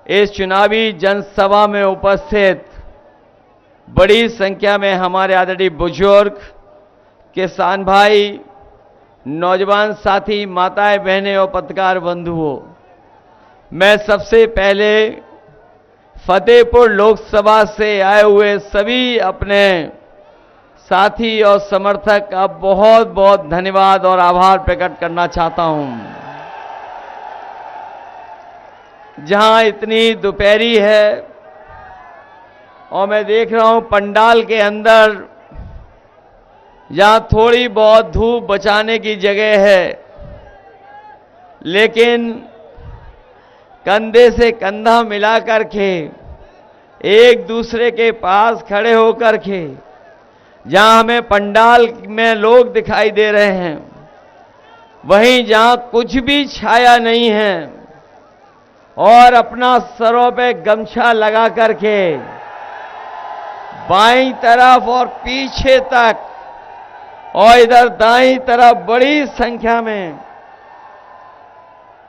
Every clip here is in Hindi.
इस चुनावी जनसभा में उपस्थित बड़ी संख्या में हमारे आदरणीय बुजुर्ग, किसान भाई, नौजवान साथी, माताएं, बहनें और पत्रकार बंधुओं, मैं सबसे पहले फतेहपुर लोकसभा से आए हुए सभी अपने साथी और समर्थक का बहुत बहुत धन्यवाद और आभार प्रकट करना चाहता हूं। जहां इतनी दोपहरी है और मैं देख रहा हूं पंडाल के अंदर जहां थोड़ी बहुत धूप बचाने की जगह है, लेकिन कंधे से कंधा मिला करके एक दूसरे के पास खड़े होकर के जहां हमें पंडाल में लोग दिखाई दे रहे हैं, वहीं जहां कुछ भी छाया नहीं है और अपना सरों पे गमछा लगा करके बाईं तरफ और पीछे तक और इधर दाईं तरफ बड़ी संख्या में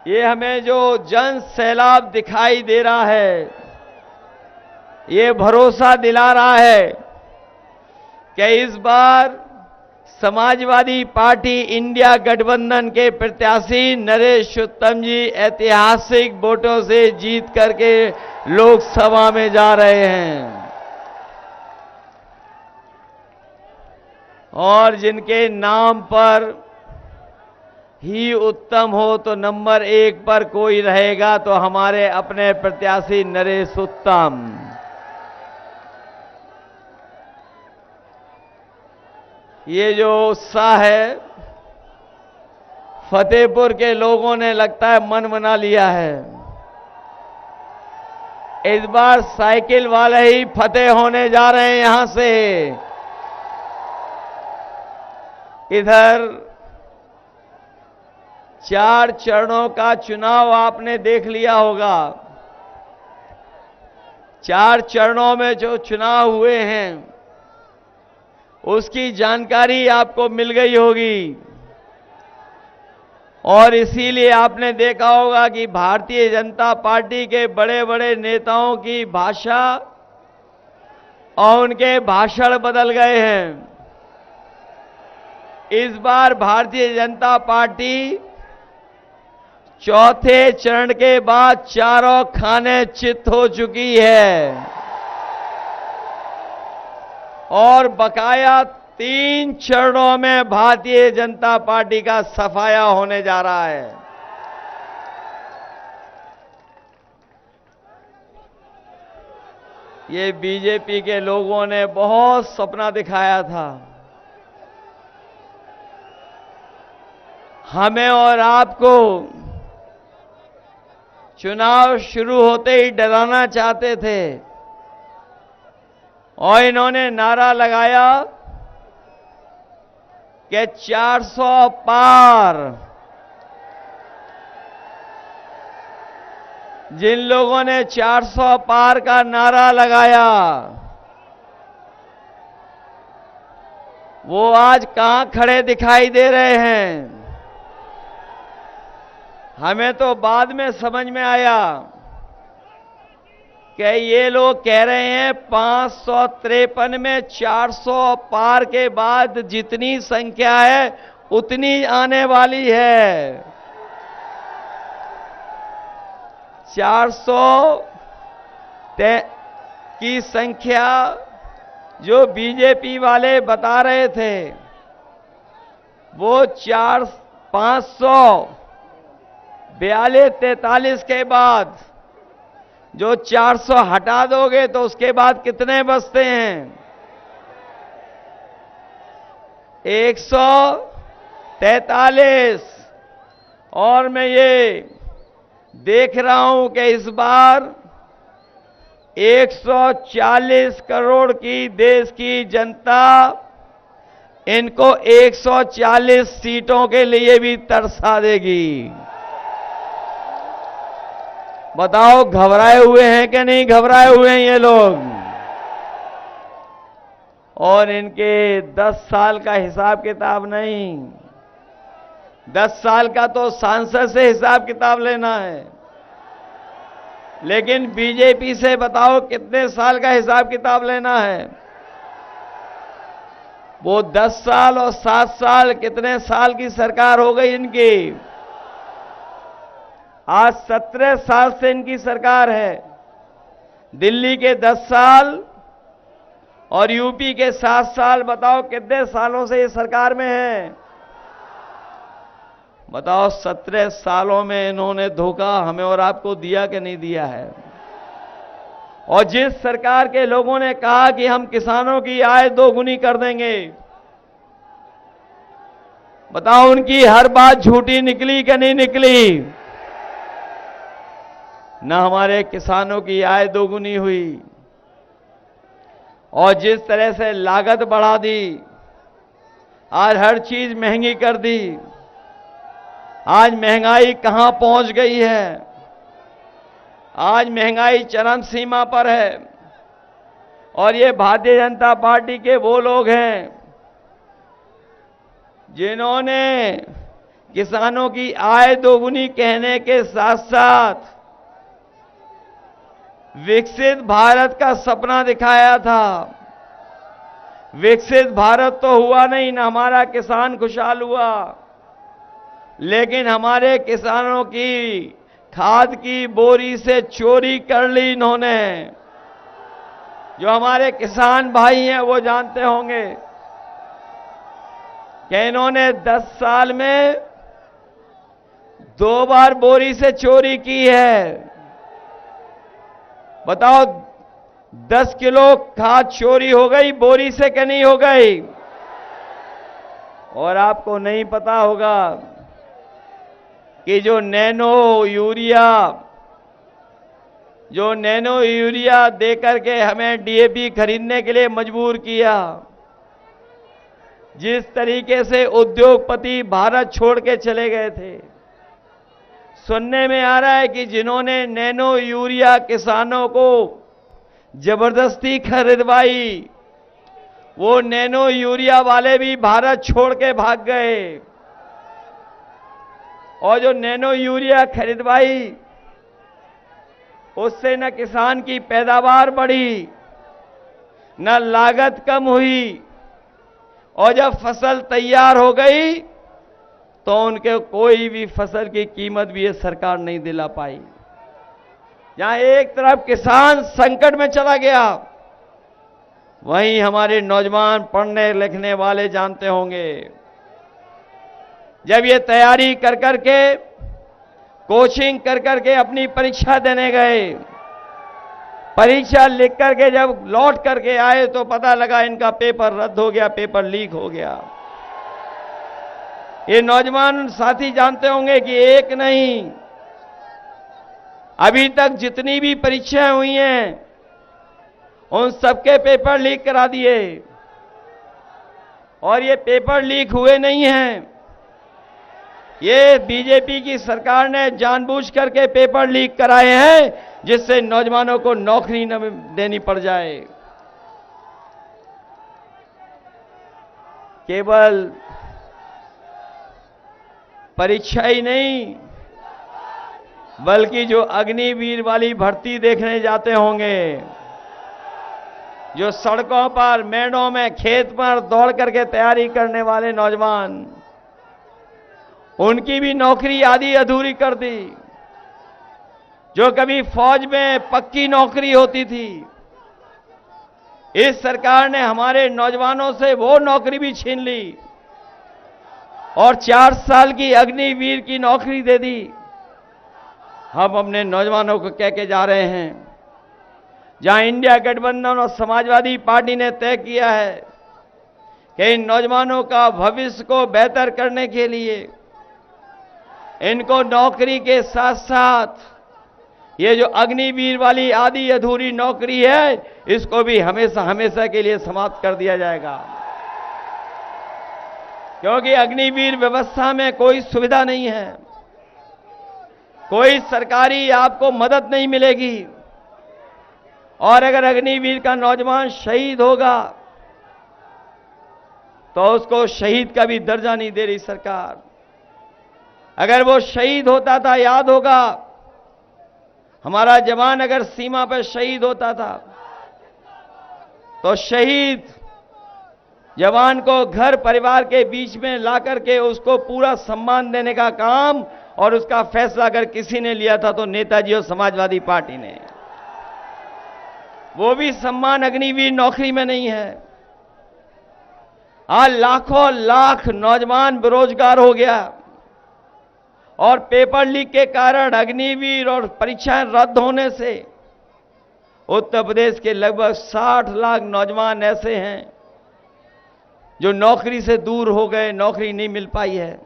ये हमें जो जन सैलाब दिखाई दे रहा है, ये भरोसा दिला रहा है कि इस बार समाजवादी पार्टी इंडिया गठबंधन के प्रत्याशी नरेश उत्तम जी ऐतिहासिक वोटों से जीत करके लोकसभा में जा रहे हैं और जिनके नाम पर ही उत्तम हो तो नंबर 1 पर कोई रहेगा तो हमारे अपने प्रत्याशी नरेश उत्तम। ये जो उत्साह है, फतेहपुर के लोगों ने लगता है मन बना लिया है। इस बार साइकिल वाले ही फतेह होने जा रहे हैं। यहां से इधर 4 चरणों का चुनाव आपने देख लिया होगा। 4 चरणों में जो चुनाव हुए हैं उसकी जानकारी आपको मिल गई होगी और इसीलिए आपने देखा होगा कि भारतीय जनता पार्टी के बड़े बड़े नेताओं की भाषा और उनके भाषण बदल गए हैं। इस बार भारतीय जनता पार्टी चौथे चरण के बाद चारों खाने चित हो चुकी है और बकाया 3 चरणों में भारतीय जनता पार्टी का सफाया होने जा रहा है। ये बीजेपी के लोगों ने बहुत सपना दिखाया था, हमें और आपको चुनाव शुरू होते ही डराना चाहते थे और इन्होंने नारा लगाया कि 400 पार। जिन लोगों ने 400 पार का नारा लगाया वो आज कहां खड़े दिखाई दे रहे हैं? हमें तो बाद में समझ में आया कि ये लोग कह रहे हैं 553 में 400 पार के बाद जितनी संख्या है उतनी आने वाली है। 400 की संख्या जो बीजेपी वाले बता रहे थे वो 542 43 के बाद जो 400 हटा दोगे तो उसके बाद कितने बचते हैं? 143। और मैं ये देख रहा हूं कि इस बार 140 करोड़ की देश की जनता इनको 140 सीटों के लिए भी तरसा देगी। बताओ घबराए हुए हैं कि नहीं घबराए हुए हैं ये लोग? और इनके 10 साल का हिसाब किताब नहीं, 10 साल का तो सांसद से हिसाब किताब लेना है। लेकिन बीजेपी से बताओ कितने साल का हिसाब किताब लेना है? वो 10 साल और 7 साल, कितने साल की सरकार हो गई इनकी? आज 17 साल से इनकी सरकार है। दिल्ली के 10 साल और यूपी के 7 साल, बताओ कितने सालों से ये सरकार में है? बताओ 17 सालों में इन्होंने धोखा हमें और आपको दिया कि नहीं दिया है? और जिस सरकार के लोगों ने कहा कि हम किसानों की आय दोगुनी कर देंगे, बताओ उनकी हर बात झूठी निकली कि नहीं निकली? न हमारे किसानों की आय दोगुनी हुई, और जिस तरह से लागत बढ़ा दी, आज हर चीज महंगी कर दी। आज महंगाई कहां पहुंच गई है? आज महंगाई चरम सीमा पर है। और ये भारतीय जनता पार्टी के वो लोग हैं जिन्होंने किसानों की आय दोगुनी कहने के साथ साथ विकसित भारत का सपना दिखाया था। विकसित भारत तो हुआ नहीं, न हमारा किसान खुशहाल हुआ, लेकिन हमारे किसानों की खाद की बोरी से चोरी कर ली इन्होंने। जो हमारे किसान भाई हैं वो जानते होंगे कि इन्होंने 10 साल में 2 बार बोरी से चोरी की है। बताओ 10 किलो खाद चोरी हो गई, बोरी से कि नहीं हो गई? और आपको नहीं पता होगा कि जो नैनो यूरिया देकर के हमें डीएपी खरीदने के लिए मजबूर किया, जिस तरीके से उद्योगपति भारत छोड़ के चले गए थे। सुनने में आ रहा है कि जिन्होंने नैनो यूरिया किसानों को जबरदस्ती खरीदवाई, वो नैनो यूरिया वाले भी भारत छोड़ के भाग गए। और जो नैनो यूरिया खरीदवाई, उससे न किसान की पैदावार बढ़ी, न लागत कम हुई, और जब फसल तैयार हो गई तो उनके कोई भी फसल की कीमत भी ये सरकार नहीं दिला पाई। जहां एक तरफ किसान संकट में चला गया, वहीं हमारे नौजवान पढ़ने लिखने वाले जानते होंगे, जब ये तैयारी कर करके, कोचिंग कर करके अपनी परीक्षा देने गए, परीक्षा लिख करके जब लौट करके आए तो पता लगा इनका पेपर रद्द हो गया, पेपर लीक हो गया। ये नौजवान साथी जानते होंगे कि एक नहीं, अभी तक जितनी भी परीक्षाएं हुई हैं उन सबके पेपर लीक करा दिए। और ये पेपर लीक हुए नहीं हैं, ये बीजेपी की सरकार ने जानबूझ करके पेपर लीक कराए हैं, जिससे नौजवानों को नौकरी न देनी पड़ जाए। केवल परीक्षा ही नहीं, बल्कि जो अग्निवीर वाली भर्ती देखने जाते होंगे, जो सड़कों पर, मेड़ों में, खेत पर दौड़ करके तैयारी करने वाले नौजवान, उनकी भी नौकरी आधी अधूरी कर दी। जो कभी फौज में पक्की नौकरी होती थी, इस सरकार ने हमारे नौजवानों से वो नौकरी भी छीन ली और 4 साल की अग्निवीर की नौकरी दे दी। हम अपने नौजवानों को कह के जा रहे हैं, जहां इंडिया गठबंधन और समाजवादी पार्टी ने तय किया है कि इन नौजवानों का भविष्य को बेहतर करने के लिए इनको नौकरी के साथ साथ ये जो अग्निवीर वाली आधी अधूरी नौकरी है, इसको भी हमेशा हमेशा के लिए समाप्त कर दिया जाएगा। क्योंकि अग्निवीर व्यवस्था में कोई सुविधा नहीं है, कोई सरकारी आपको मदद नहीं मिलेगी। और अगर अग्निवीर का नौजवान शहीद होगा तो उसको शहीद का भी दर्जा नहीं दे रही सरकार। अगर वो शहीद होता था, याद होगा, हमारा जवान अगर सीमा पर शहीद होता था तो शहीद जवान को घर परिवार के बीच में ला करके उसको पूरा सम्मान देने का काम और उसका फैसला अगर किसी ने लिया था तो नेताजी और समाजवादी पार्टी ने। वो भी सम्मान अग्निवीर नौकरी में नहीं है। आज लाखों लाख नौजवान बेरोजगार हो गया और पेपर लीक के कारण अग्निवीर और परीक्षाएं रद्द होने से उत्तर प्रदेश के लगभग 60 लाख नौजवान ऐसे हैं जो नौकरी से दूर हो गए, नौकरी नहीं मिल पाई है।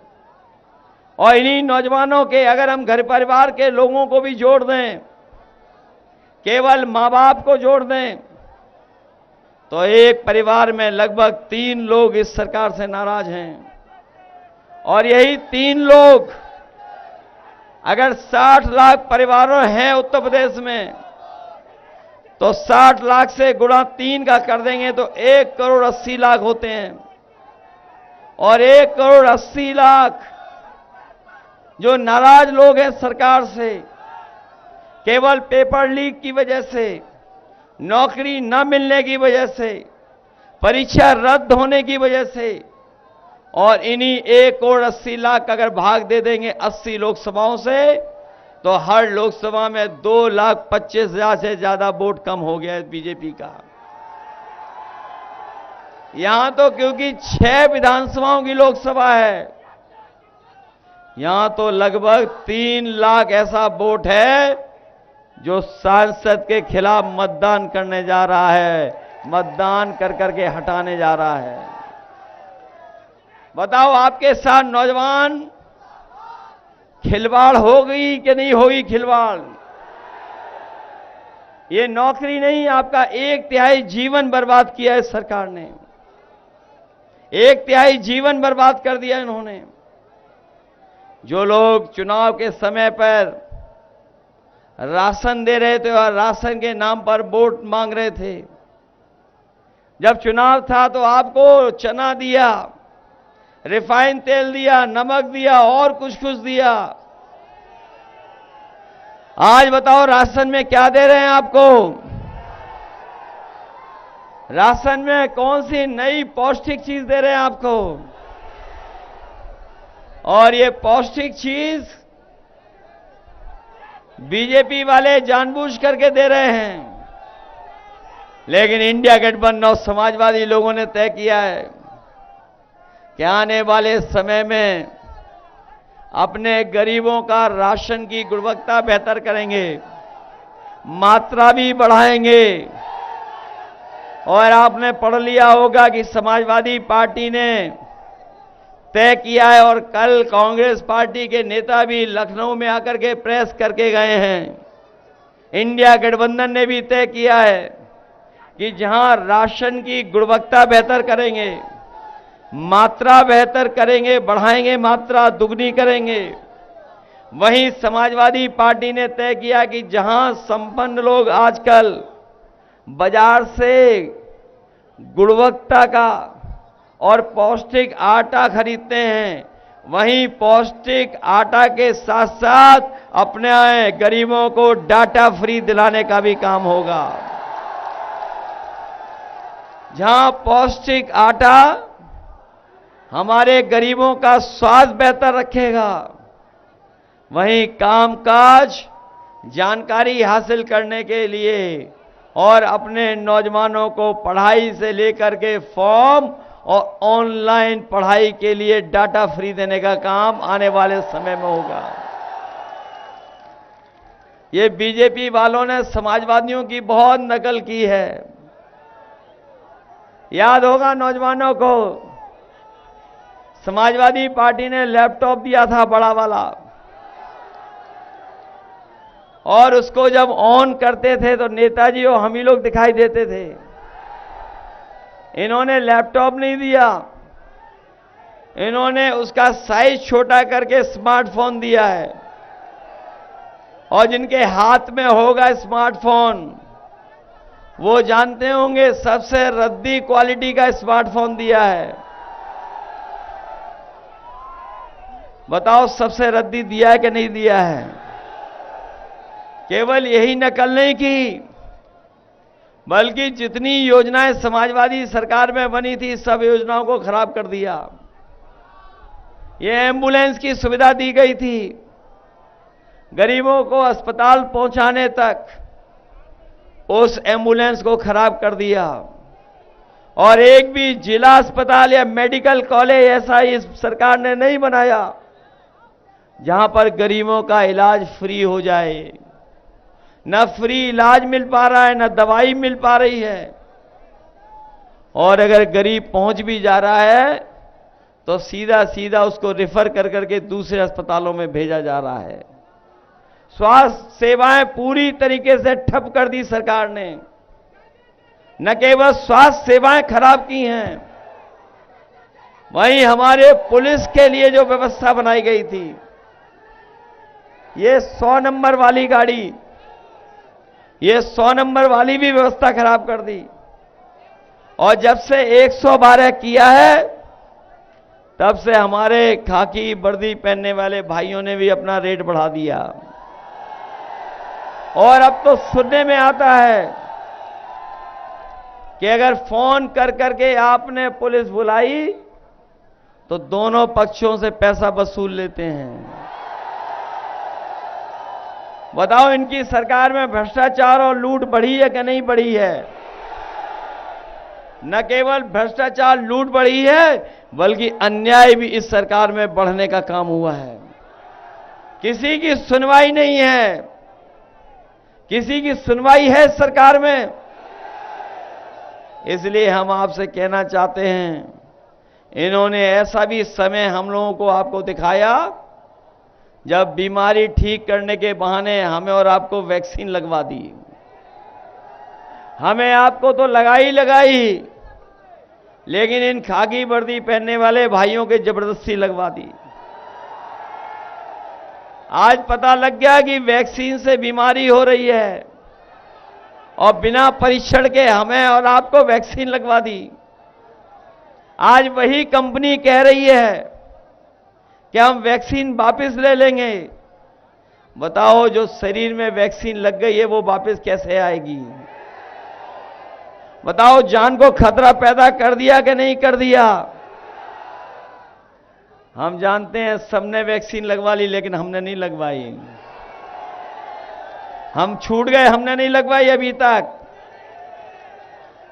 और इन्हीं नौजवानों के अगर हम घर परिवार के लोगों को भी जोड़ दें, केवल मां बाप को जोड़ दें, तो एक परिवार में लगभग 3 लोग इस सरकार से नाराज हैं। और यही 3 लोग अगर 60 लाख परिवारों हैं उत्तर प्रदेश में, तो 60 लाख से गुणा 3 का कर देंगे तो 1 करोड़ 80 लाख होते हैं। और 1 करोड़ 80 लाख जो नाराज लोग हैं सरकार से, केवल पेपर लीक की वजह से, नौकरी न मिलने की वजह से, परीक्षा रद्द होने की वजह से, और इन्हीं 1 करोड़ 80 लाख अगर भाग दे देंगे 80 लोकसभाओं से, तो हर लोकसभा में 2,25,000 से ज्यादा वोट कम हो गया है बीजेपी का। यहां तो क्योंकि 6 विधानसभाओं की लोकसभा है, यहां तो लगभग 3 लाख ऐसा वोट है जो सांसद के खिलाफ मतदान करने जा रहा है, मतदान कर करके हटाने जा रहा है। बताओ आपके साथ नौजवान खिलवाड़ होगी कि नहीं होगी? खिलवाड़। ये नौकरी नहीं, आपका 1/3 जीवन बर्बाद किया है सरकार ने। 1/3 जीवन बर्बाद कर दिया इन्होंने। जो लोग चुनाव के समय पर राशन दे रहे थे और राशन के नाम पर वोट मांग रहे थे, जब चुनाव था तो आपको चना दिया, रिफाइन तेल दिया, नमक दिया और कुछ दिया। आज बताओ राशन में क्या दे रहे हैं आपको? राशन में कौन सी नई पौष्टिक चीज दे रहे हैं आपको? और ये पौष्टिक चीज बीजेपी वाले जानबूझ करके दे रहे हैं। लेकिन इंडिया गठबंधन और समाजवादी लोगों ने तय किया है कि आने वाले समय में अपने गरीबों का राशन की गुणवत्ता बेहतर करेंगे, मात्रा भी बढ़ाएंगे। और आपने पढ़ लिया होगा कि समाजवादी पार्टी ने तय किया है, और कल कांग्रेस पार्टी के नेता भी लखनऊ में आकर के प्रेस करके गए हैं। इंडिया गठबंधन ने भी तय किया है कि जहां राशन की गुणवत्ता बेहतर करेंगे, मात्रा बेहतर करेंगे, बढ़ाएंगे, मात्रा दुगनी करेंगे। वहीं समाजवादी पार्टी ने तय किया कि जहां संपन्न लोग आजकल बाजार से गुणवत्ता का और पौष्टिक आटा खरीदते हैं, वहीं पौष्टिक आटा के साथ साथ अपने गरीबों को डाटा फ्री दिलाने का भी काम होगा। जहां पौष्टिक आटा हमारे गरीबों का स्वास्थ्य बेहतर रखेगा, वहीं कामकाज, जानकारी हासिल करने के लिए और अपने नौजवानों को पढ़ाई से लेकर के फॉर्म और ऑनलाइन पढ़ाई के लिए डाटा फ्री देने का काम आने वाले समय में होगा। ये बीजेपी वालों ने समाजवादियों की बहुत नकल की है। याद होगा नौजवानों को, समाजवादी पार्टी ने लैपटॉप दिया था बड़ा वाला, और उसको जब ऑन करते थे तो नेताजी और हम ही लोग दिखाई देते थे। इन्होंने लैपटॉप नहीं दिया, इन्होंने उसका साइज छोटा करके स्मार्टफोन दिया है। और जिनके हाथ में होगा स्मार्टफोन, वो जानते होंगे सबसे रद्दी क्वालिटी का स्मार्टफोन दिया है। बताओ सबसे रद्दी दिया है कि नहीं दिया है? केवल यही नकल नहीं की, बल्कि जितनी योजनाएं समाजवादी सरकार में बनी थी सब योजनाओं को खराब कर दिया। ये एम्बुलेंस की सुविधा दी गई थी, गरीबों को अस्पताल पहुंचाने तक उस एम्बुलेंस को खराब कर दिया। और एक भी जिला अस्पताल या मेडिकल कॉलेज ऐसा इस सरकार ने नहीं बनाया जहां पर गरीबों का इलाज फ्री हो जाए। न फ्री इलाज मिल पा रहा है, न दवाई मिल पा रही है, और अगर गरीब पहुंच भी जा रहा है तो सीधा सीधा उसको रेफर कर करके दूसरे अस्पतालों में भेजा जा रहा है। स्वास्थ्य सेवाएं पूरी तरीके से ठप कर दी सरकार ने। न केवल स्वास्थ्य सेवाएं खराब की हैं, वहीं हमारे पुलिस के लिए जो व्यवस्था बनाई गई थी, ये 100 नंबर वाली गाड़ी, ये 100 नंबर वाली भी व्यवस्था खराब कर दी। और जब से 112 किया है, तब से हमारे खाकी वर्दी पहनने वाले भाइयों ने भी अपना रेट बढ़ा दिया। और अब तो सुनने में आता है कि अगर फोन कर करके आपने पुलिस बुलाई तो दोनों पक्षों से पैसा वसूल लेते हैं। बताओ, इनकी सरकार में भ्रष्टाचार और लूट बढ़ी है कि नहीं बढ़ी है? न केवल भ्रष्टाचार लूट बढ़ी है, बल्कि अन्याय भी इस सरकार में बढ़ने का काम हुआ है। किसी की सुनवाई नहीं है। किसी की सुनवाई है इस सरकार में? इसलिए हम आपसे कहना चाहते हैं, इन्होंने ऐसा भी समय हम लोगों को आपको दिखाया जब बीमारी ठीक करने के बहाने हमें और आपको वैक्सीन लगवा दी। हमें आपको तो लगाई, लेकिन इन खाकी वर्दी पहनने वाले भाइयों के जबरदस्ती लगवा दी। आज पता लग गया कि वैक्सीन से बीमारी हो रही है और बिना परीक्षण के हमें और आपको वैक्सीन लगवा दी। आज वही कंपनी कह रही है कि हम वैक्सीन वापस ले लेंगे। बताओ, जो शरीर में वैक्सीन लग गई है वो वापस कैसे आएगी? बताओ, जान को खतरा पैदा कर दिया कि नहीं कर दिया? हम जानते हैं सबने वैक्सीन लगवा ली, लेकिन हमने नहीं लगवाई। हम छूट गए, हमने नहीं लगवाई अभी तक।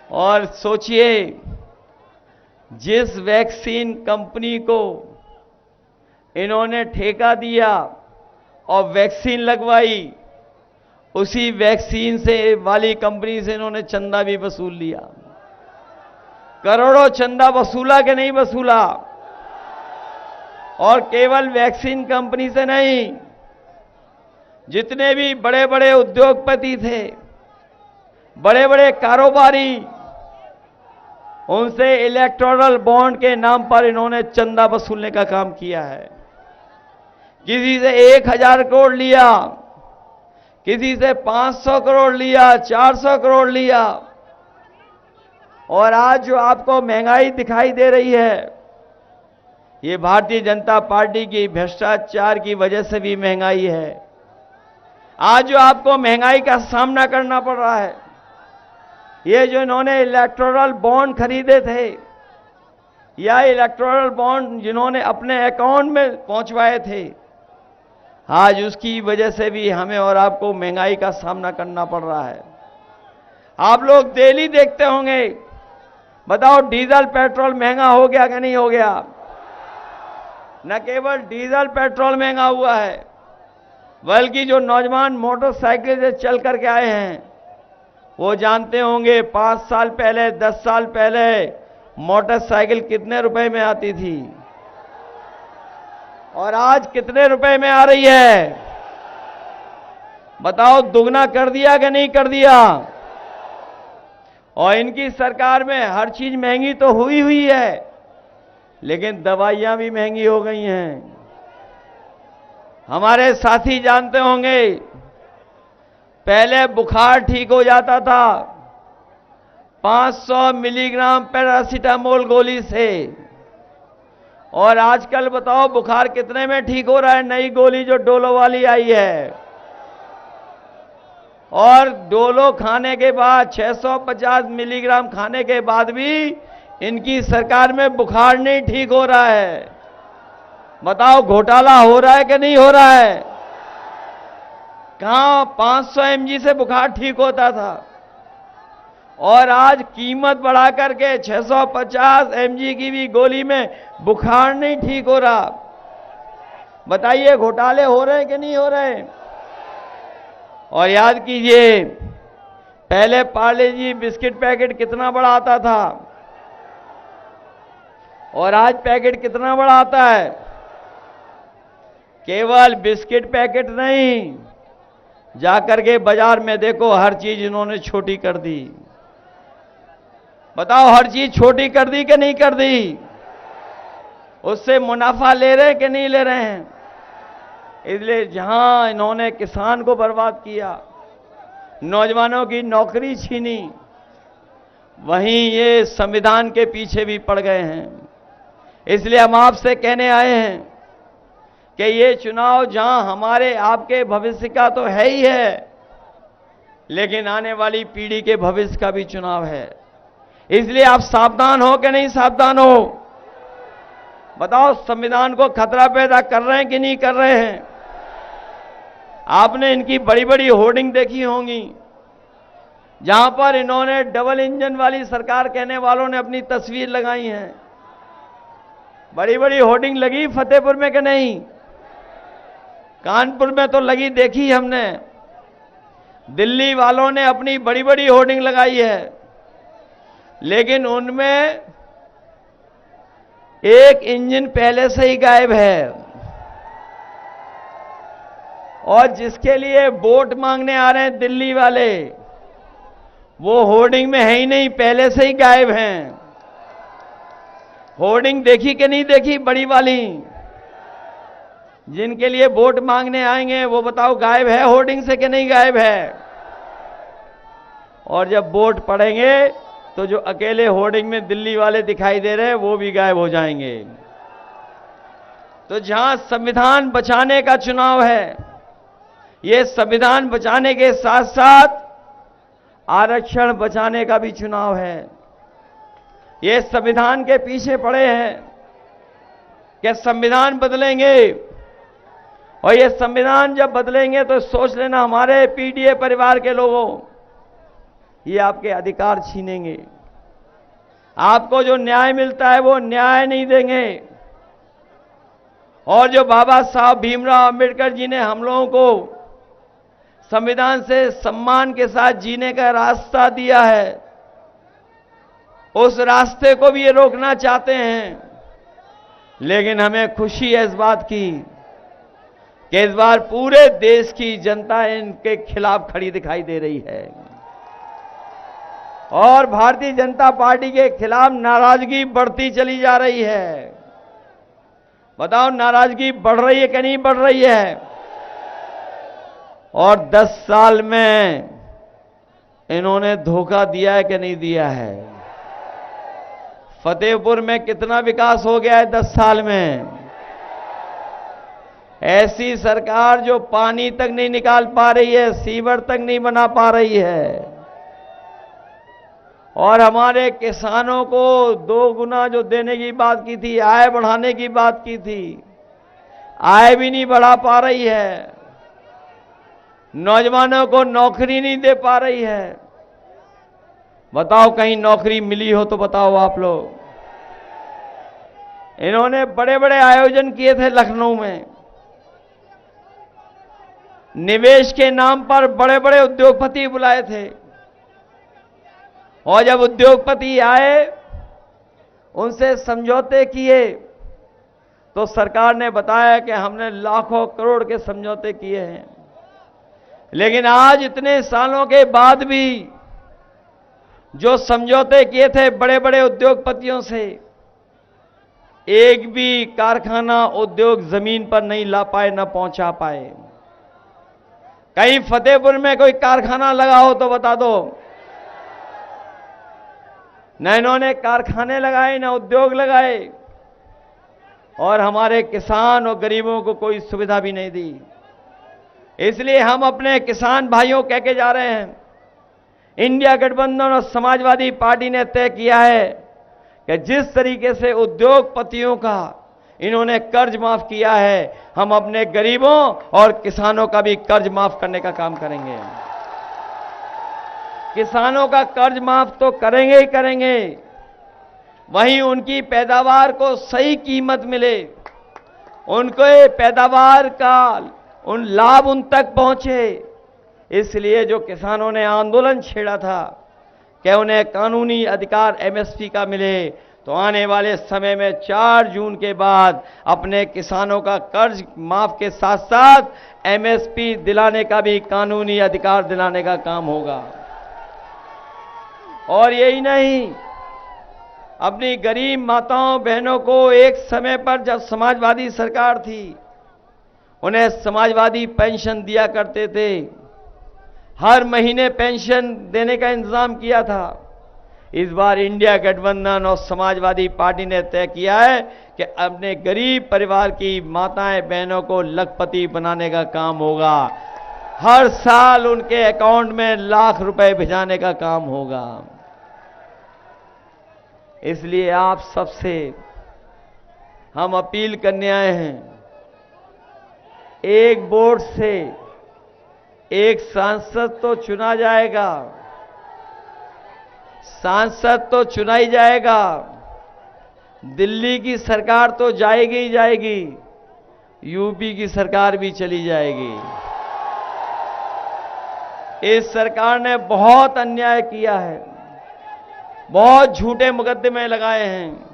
और सोचिए, जिस वैक्सीन कंपनी को इन्होंने ठेका दिया और वैक्सीन लगवाई, उसी वैक्सीन से वाली कंपनी से इन्होंने चंदा भी वसूल लिया। करोड़ों चंदा वसूला कि नहीं वसूला? और केवल वैक्सीन कंपनी से नहीं, जितने भी बड़े बड़े उद्योगपति थे, बड़े बड़े कारोबारी, उनसे इलेक्टोरल बॉन्ड के नाम पर इन्होंने चंदा वसूलने का काम किया है। किसी से 1000 करोड़ लिया, किसी से 500 करोड़ लिया, 400 करोड़ लिया। और आज जो आपको महंगाई दिखाई दे रही है, ये भारतीय जनता पार्टी की भ्रष्टाचार की वजह से भी महंगाई है। आज जो आपको महंगाई का सामना करना पड़ रहा है, ये जो इन्होंने इलेक्टोरल बॉन्ड खरीदे थे, या इलेक्टोरल बॉन्ड जिन्होंने अपने अकाउंट में पहुंचवाए थे, आज उसकी वजह से भी हमें और आपको महंगाई का सामना करना पड़ रहा है। आप लोग डेली देखते होंगे। बताओ, डीजल पेट्रोल महंगा हो गया कि नहीं हो गया? न केवल डीजल पेट्रोल महंगा हुआ है, बल्कि जो नौजवान मोटरसाइकिल से चल करके आए हैं, वो जानते होंगे 5 साल पहले, 10 साल पहले मोटरसाइकिल कितने रुपए में आती थी और आज कितने रुपए में आ रही है? बताओ, दुगना कर दिया कि नहीं कर दिया? और इनकी सरकार में हर चीज महंगी तो हुई है, लेकिन दवाइयां भी महंगी हो गई हैं। हमारे साथी जानते होंगे, पहले बुखार ठीक हो जाता था 500 मिलीग्राम पैरासीटामोल गोली से, और आजकल बताओ बुखार कितने में ठीक हो रहा है? नई गोली जो डोलो वाली आई है, और डोलो खाने के बाद 650 मिलीग्राम खाने के बाद भी इनकी सरकार में बुखार नहीं ठीक हो रहा है। बताओ घोटाला हो रहा है कि नहीं हो रहा है? कहां 500 mg से बुखार ठीक होता था और आज कीमत बढ़ा करके 650 mg की भी गोली में बुखार नहीं ठीक हो रहा। बताइए घोटाले हो रहे हैं कि नहीं हो रहे? और याद कीजिए, पहले पार्ले जी बिस्किट पैकेट कितना बड़ा आता था और आज पैकेट कितना बड़ा आता है? केवल बिस्किट पैकेट नहीं, जाकर के बाजार में देखो हर चीज इन्होंने छोटी कर दी। बताओ हर चीज छोटी कर दी कि नहीं कर दी? उससे मुनाफा ले रहे हैं कि नहीं ले रहे हैं? इसलिए जहां इन्होंने किसान को बर्बाद किया, नौजवानों की नौकरी छीनी, वहीं ये संविधान के पीछे भी पड़ गए हैं। इसलिए हम आपसे कहने आए हैं कि ये चुनाव जहां हमारे आपके भविष्य का तो है ही है, लेकिन आने वाली पीढ़ी के भविष्य का भी चुनाव है। इसलिए आप सावधान हो कि नहीं सावधान हो? बताओ संविधान को खतरा पैदा कर रहे हैं कि नहीं कर रहे हैं? आपने इनकी बड़ी बड़ी होर्डिंग देखी होंगी, जहां पर इन्होंने डबल इंजन वाली सरकार कहने वालों ने अपनी तस्वीर लगाई है। बड़ी बड़ी होर्डिंग लगी फतेहपुर में कि नहीं? कानपुर में तो लगी, देखी हमने। दिल्ली वालों ने अपनी बड़ी बड़ी होर्डिंग लगाई है, लेकिन उनमें एक इंजन पहले से ही गायब है और जिसके लिए वोट मांगने आ रहे हैं दिल्ली वाले, वो होर्डिंग में है ही नहीं, पहले से ही गायब हैं। होर्डिंग देखी कि नहीं देखी बड़ी वाली? जिनके लिए वोट मांगने आएंगे वो बताओ गायब है होर्डिंग से कि नहीं गायब है? और जब वोट पड़ेंगे तो जो अकेले होर्डिंग में दिल्ली वाले दिखाई दे रहे हैं वो भी गायब हो जाएंगे। तो जहां संविधान बचाने का चुनाव है, ये संविधान बचाने के साथ साथ आरक्षण बचाने का भी चुनाव है। ये संविधान के पीछे पड़े हैं कि संविधान बदलेंगे, और ये संविधान जब बदलेंगे तो सोच लेना हमारे पीडीए परिवार के लोगों, ये आपके अधिकार छीनेंगे। आपको जो न्याय मिलता है वो न्याय नहीं देंगे। और जो बाबा साहब भीमराव अंबेडकर जी ने हम लोगों को संविधान से सम्मान के साथ जीने का रास्ता दिया है, उस रास्ते को भी ये रोकना चाहते हैं। लेकिन हमें खुशी है इस बात की कि इस बार पूरे देश की जनता इनके खिलाफ खड़ी दिखाई दे रही है और भारतीय जनता पार्टी के खिलाफ नाराजगी बढ़ती चली जा रही है। बताओ नाराजगी बढ़ रही है कि नहीं बढ़ रही है? और 10 साल में इन्होंने धोखा दिया है कि नहीं दिया है? फतेहपुर में कितना विकास हो गया है 10 साल में? ऐसी सरकार जो पानी तक नहीं निकाल पा रही है, सीवर तक नहीं बना पा रही है, और हमारे किसानों को 2 गुना जो देने की बात की थी, आय बढ़ाने की बात की थी, आय भी नहीं बढ़ा पा रही है। नौजवानों को नौकरी नहीं दे पा रही है। बताओ कहीं नौकरी मिली हो तो बताओ आप लोग। इन्होंने बड़े बड़े आयोजन किए थे लखनऊ में, निवेश के नाम पर बड़े बड़े उद्योगपति बुलाए थे, और जब उद्योगपति आए उनसे समझौते किए तो सरकार ने बताया कि हमने लाखों करोड़ के समझौते किए हैं। लेकिन आज इतने सालों के बाद भी जो समझौते किए थे बड़े बड़े उद्योगपतियों से, एक भी कारखाना उद्योग जमीन पर नहीं ला पाए, न पहुंचा पाए। कहीं फतेहपुर में कोई कारखाना लगा हो तो बता दो। न इन्होंने कारखाने लगाए, न उद्योग लगाए, और हमारे किसान और गरीबों को कोई सुविधा भी नहीं दी। इसलिए हम अपने किसान भाइयों कह के जा रहे हैं, इंडिया गठबंधन और समाजवादी पार्टी ने तय किया है कि जिस तरीके से उद्योगपतियों का इन्होंने कर्ज माफ किया है, हम अपने गरीबों और किसानों का भी कर्ज माफ करने का काम करेंगे। किसानों का कर्ज माफ तो करेंगे ही करेंगे, वहीं उनकी पैदावार को सही कीमत मिले, उनके पैदावार का उन लाभ उन तक पहुंचे। इसलिए जो किसानों ने आंदोलन छेड़ा था कि उन्हें कानूनी अधिकार एमएसपी का मिले, तो आने वाले समय में 4 जून के बाद अपने किसानों का कर्ज माफ के साथ साथ एमएसपी दिलाने का भी कानूनी अधिकार दिलाने का काम होगा। और यही नहीं, अपनी गरीब माताओं बहनों को एक समय पर जब समाजवादी सरकार थी, उन्हें समाजवादी पेंशन दिया करते थे, हर महीने पेंशन देने का इंतजाम किया था। इस बार इंडिया गठबंधन और समाजवादी पार्टी ने तय किया है कि अपने गरीब परिवार की माताएं बहनों को लखपति बनाने का काम होगा। हर साल उनके अकाउंट में लाख रुपए भिजाने का काम होगा। इसलिए आप सबसे हम अपील करने आए हैं, एक वोट से एक सांसद तो चुना जाएगा, सांसद तो चुना ही जाएगा, दिल्ली की सरकार तो जाएगी ही जाएगी, यूपी की सरकार भी चली जाएगी। इस सरकार ने बहुत अन्याय किया है, बहुत झूठे मुकदमे लगाए हैं,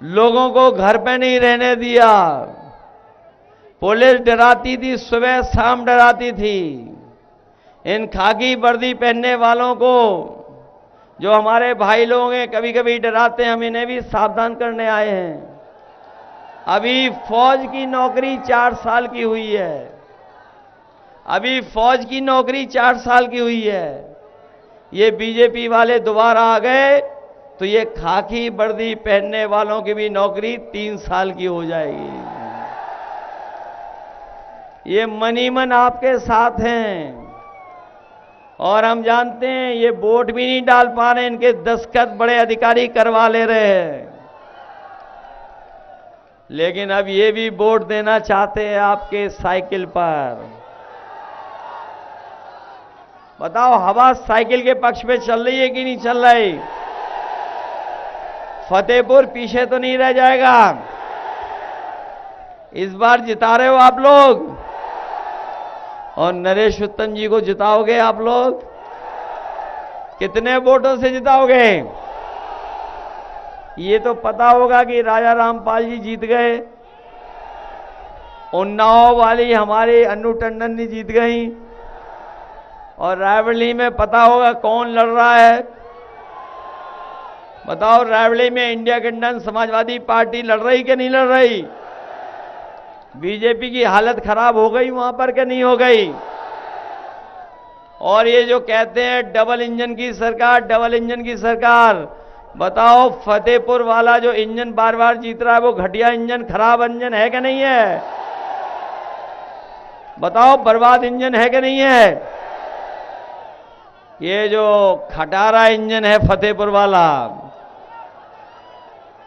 लोगों को घर पे नहीं रहने दिया, पुलिस डराती थी, सुबह शाम डराती थी। इन खाकी वर्दी पहनने वालों को, जो हमारे भाई लोग हैं, कभी कभी डराते हैं, हम इन्हें भी सावधान करने आए हैं। अभी फौज की नौकरी 4 साल की हुई है, अभी फौज की नौकरी 4 साल की हुई है। ये बीजेपी वाले दोबारा आ गए तो ये खाकी वर्दी पहनने वालों की भी नौकरी 3 साल की हो जाएगी। ये मनी मन आपके साथ हैं और हम जानते हैं ये वोट भी नहीं डाल पा रहे, इनके दस्तखत बड़े अधिकारी करवा ले रहे हैं, लेकिन अब ये भी वोट देना चाहते हैं आपके साइकिल पर। बताओ, हवा साइकिल के पक्ष में चल रही है कि नहीं चल रही? फतेहपुर पीछे तो नहीं रह जाएगा? इस बार जिता रहे हो आप लोग, और नरेश उत्तम जी को जिताओगे आप लोग। कितने वोटों से जिताओगे? ये तो पता होगा कि राजा रामपाल जी जीत गए, उन्नाव वाली हमारी अन्नू टंडन जी जीत गई, और रायबरेली में पता होगा कौन लड़ रहा है। बताओ, रायबरेली में इंडिया गठबंधन समाजवादी पार्टी लड़ रही कि नहीं लड़ रही? बीजेपी की हालत खराब हो गई वहां पर कि नहीं हो गई? और ये जो कहते हैं डबल इंजन की सरकार, डबल इंजन की सरकार, बताओ फतेहपुर वाला जो इंजन बार बार जीत रहा है, वो घटिया इंजन, खराब इंजन है कि नहीं है? बताओ, बर्बाद इंजन है कि नहीं है? ये जो खटारा इंजन है फतेहपुर वाला,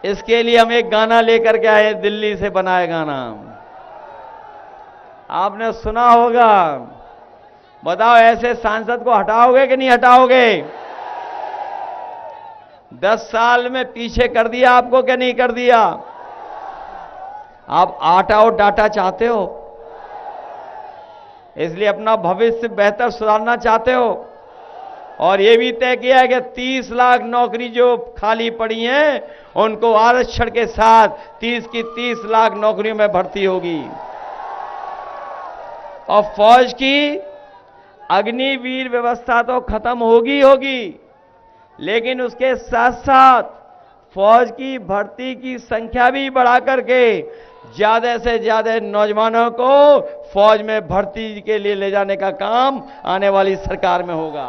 इसके लिए हम एक गाना लेकर के आए, दिल्ली से बनाए गाना, आपने सुना होगा। बताओ, ऐसे सांसद को हटाओगे कि नहीं हटाओगे? 10 साल में पीछे कर दिया आपको कि नहीं कर दिया? आप आटा और डाटा चाहते हो, इसलिए अपना भविष्य बेहतर सुधारना चाहते हो, और ये भी तय किया है कि 30 लाख नौकरी जो खाली पड़ी हैं, उनको आरक्षण के साथ 30 की 30 लाख नौकरियों में भर्ती होगी। और फौज की अग्निवीर व्यवस्था तो खत्म होगी, लेकिन उसके साथ साथ फौज की भर्ती की संख्या भी बढ़ा करके ज्यादा से ज्यादा नौजवानों को फौज में भर्ती के लिए ले जाने का काम आने वाली सरकार में होगा।